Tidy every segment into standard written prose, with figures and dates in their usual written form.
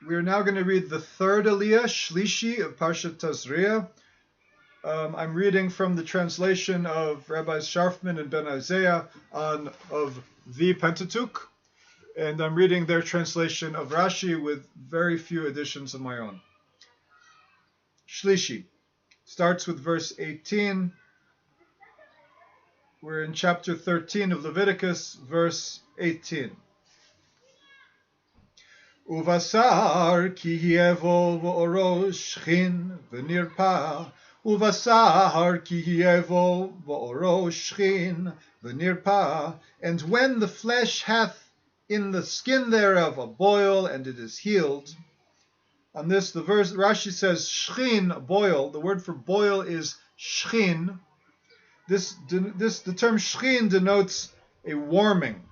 We are now going to read the third Aliyah, Shlishi, of Parshat Tazria. I'm reading from the translation of Rabbis Sharfman and Ben Isaiah of the Pentateuch, and I'm reading their translation of Rashi with very few additions of my own. Shlishi starts with verse 18. We're in chapter 13 of Leviticus, verse 18. Uvasar ki yevo v'oro shchin v'nirpa. Uvasar ki yevo v'oro shchin v'nirpa. And when the flesh hath in the skin thereof a boil, and it is healed. On this, the verse Rashi says shchin, boil. The word for boil is shchin. The term shchin denotes a warming.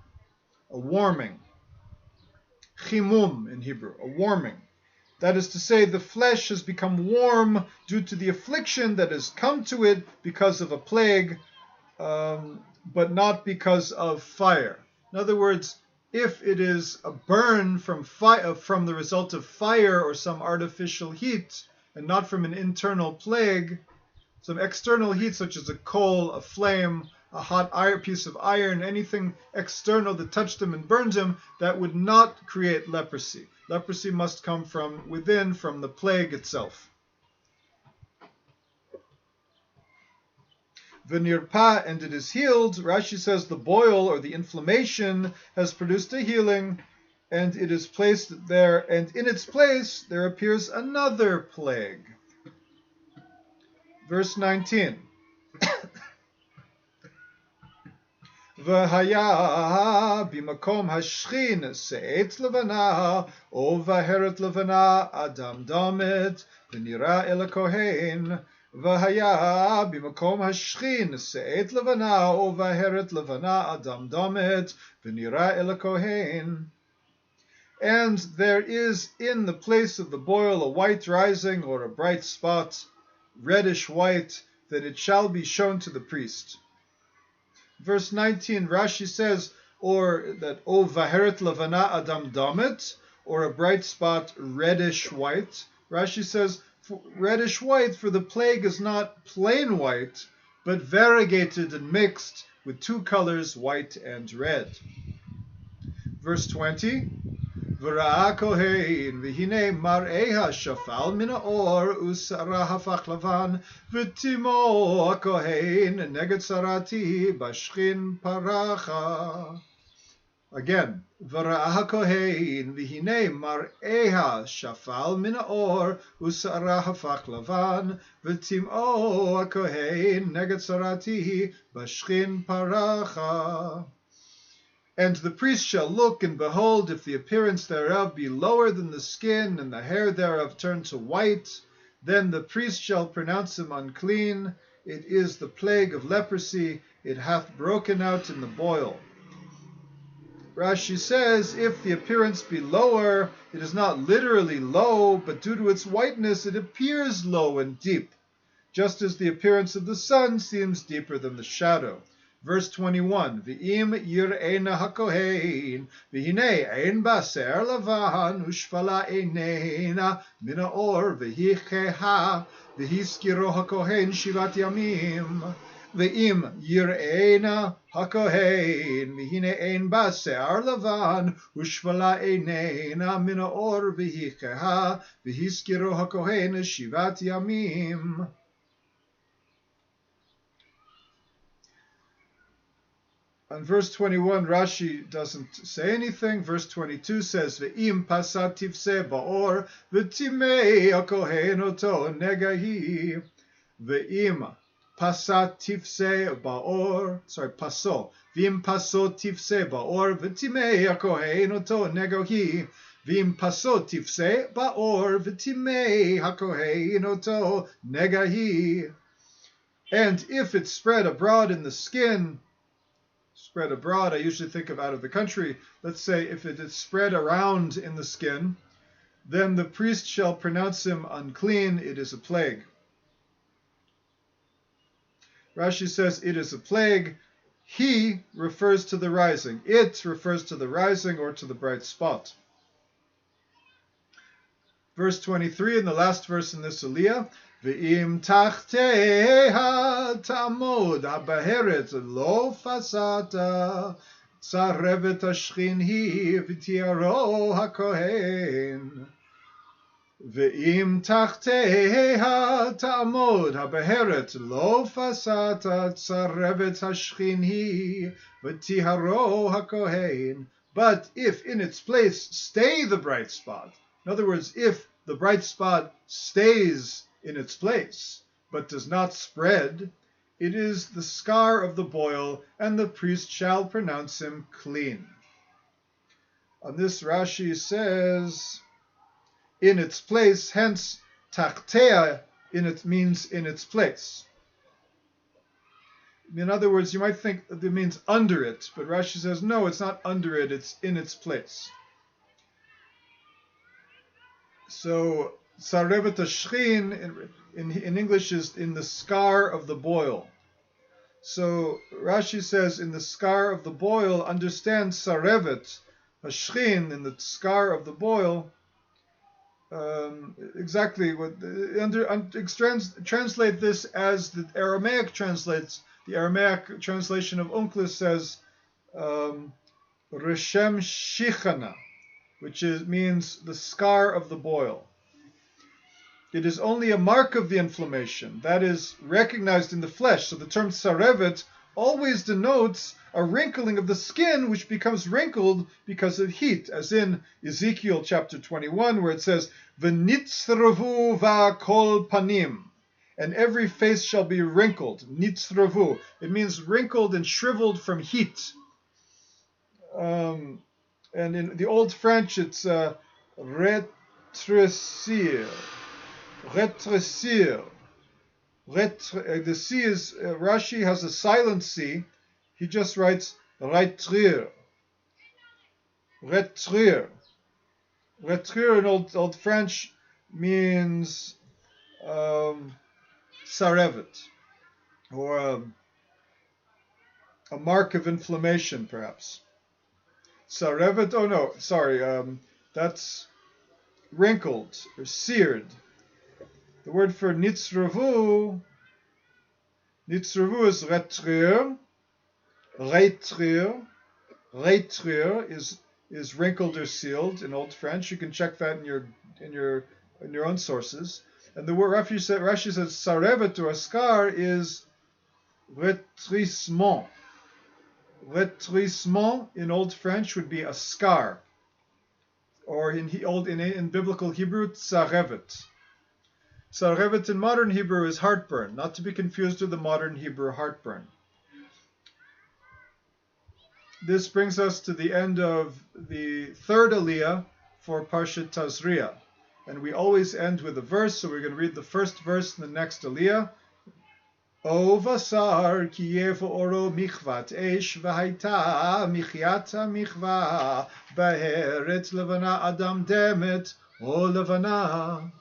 Chimum in Hebrew, a warming. That is to say, the flesh has become warm due to the affliction that has come to it because of a plague, but not because of fire. In other words, if it is a burn from the result of fire or some artificial heat, and not from an internal plague, some external heat such as a coal, a flame, a hot piece of iron, anything external that touched him and burned him, that would not create leprosy. Leprosy must come from within, from the plague itself. V'nirpa, and it is healed. Rashi says the boil or the inflammation has produced a healing, and it is placed there, and in its place there appears another plague. Verse 19. V'haya b'makom hashchin se'et levana, o v'heret levana adam damet, v'nira el kohen. V'haya b'makom hashchin se'et levana, o v'heret levana adam damet, v'nira el kohen. And there is in the place of the boil a white rising or a bright spot, reddish white, that it shall be shown to the priest. Verse 19, Rashi says, or that O vaheret levana adam damet, or a bright spot, reddish white. Rashi says reddish white, for the plague is not plain white, but variegated and mixed with two colors, white and red. Verse 20, V'ra'a kohen v'hinei mar'eha shafal min ha'or u'sara hafach lavan v'timo ha'kohen neged sarati bashchin paracha. Again, V'ra'a kohen v'hinei mar'eha shafal min ha'or u'sara hafach lavan v'timo ha'kohen neged sarati bashchin paracha. And the priest shall look, and behold, if the appearance thereof be lower than the skin, and the hair thereof turn to white, then the priest shall pronounce him unclean. It is the plague of leprosy. It hath broken out in the boil. Rashi says, if the appearance be lower, it is not literally low, but due to its whiteness, it appears low and deep, just as the appearance of the sun seems deeper than the shadow. Verse 21, V'im yir'ena hakohen, v'hinei ein baser lavan, ushfala einena min ha'or, v'hicheha, v'hiskiro hakohen shivat yamim. V'im yir'ena hakohen, v'hinei ein baser lavan, ushfala einena min ha'or, v'hicheha, v'hiskiro hakohen shivat yamim. On verse 21, Rashi doesn't say anything. Verse 22 says, Ve'im pasat tivse ba'or, v'timei hakohen oto negahi. Ve'im pasat tivse ba'or, paso. Ve'im paso tivse ba'or, v'timei hakohen oto negahi. Ve'im paso tivse ba'or, v'timei hakohen oto negahi. And if it spread abroad in the skin, spread abroad, I usually think of out of the country. Let's say if it is spread around in the skin, then the priest shall pronounce him unclean. It is a plague. Rashi says it is a plague. He refers to the rising. It refers to the rising or to the bright spot. verse 23, in the last verse in this aliyah, Ve'im tachteha ta'amod habaheret lo fasata tzarevet hashchin hi v'tiaro hakohen. Ve'im tachteha ta'amod habaheret lo fasata tzarevet hashchin hi v'tiaro hakohen. But if in its place stay the bright spot, in other words, if the bright spot stays in its place, but does not spread, it is the scar of the boil, and the priest shall pronounce him clean. On this, Rashi says, in its place, hence, tachtea means in its place. In other words, you might think that it means under it, but Rashi says, no, it's not under it, it's in its place. So, Sarevet Hashchin in English is in the scar of the boil. So Rashi says in the scar of the boil, understand Sarevet Hashchin in the scar of the boil. Exactly what translate this as the Aramaic translates. The Aramaic translation of Onkelos says Reshem Shichana, which means the scar of the boil. It is only a mark of the inflammation that is recognized in the flesh. So the term sarevet always denotes a wrinkling of the skin, which becomes wrinkled because of heat, as in Ezekiel chapter 21, where it says, "V'nitzravu va'kol panim," and every face shall be wrinkled. Nitzravu. It means wrinkled and shriveled from heat. And in the Old French, it's rétrécir. Rétrécir. The C is, Rashi has a silent C. He just writes rétrir. Rétrir. Rétrir in Old French means sarevet, or a mark of inflammation, perhaps. Sarevet, oh no, sorry, that's wrinkled or seared. The word for nitzravu is retrir. Retrir is wrinkled or sealed in Old French. You can check that in your own sources. And the word Rashi says sarevet, or a scar, is retrissement. Retrissement in Old French would be a scar, or in biblical Hebrew, tzarevet. Tzarevet in modern Hebrew is heartburn, not to be confused with the modern Hebrew heartburn. This brings us to the end of the third aliyah for Parshat Tazria. And we always end with a verse, so we're going to read the first verse in the next aliyah. O vasar kiyev oro michvat esh v'haita michyata michva beheret levana adam demet o levana.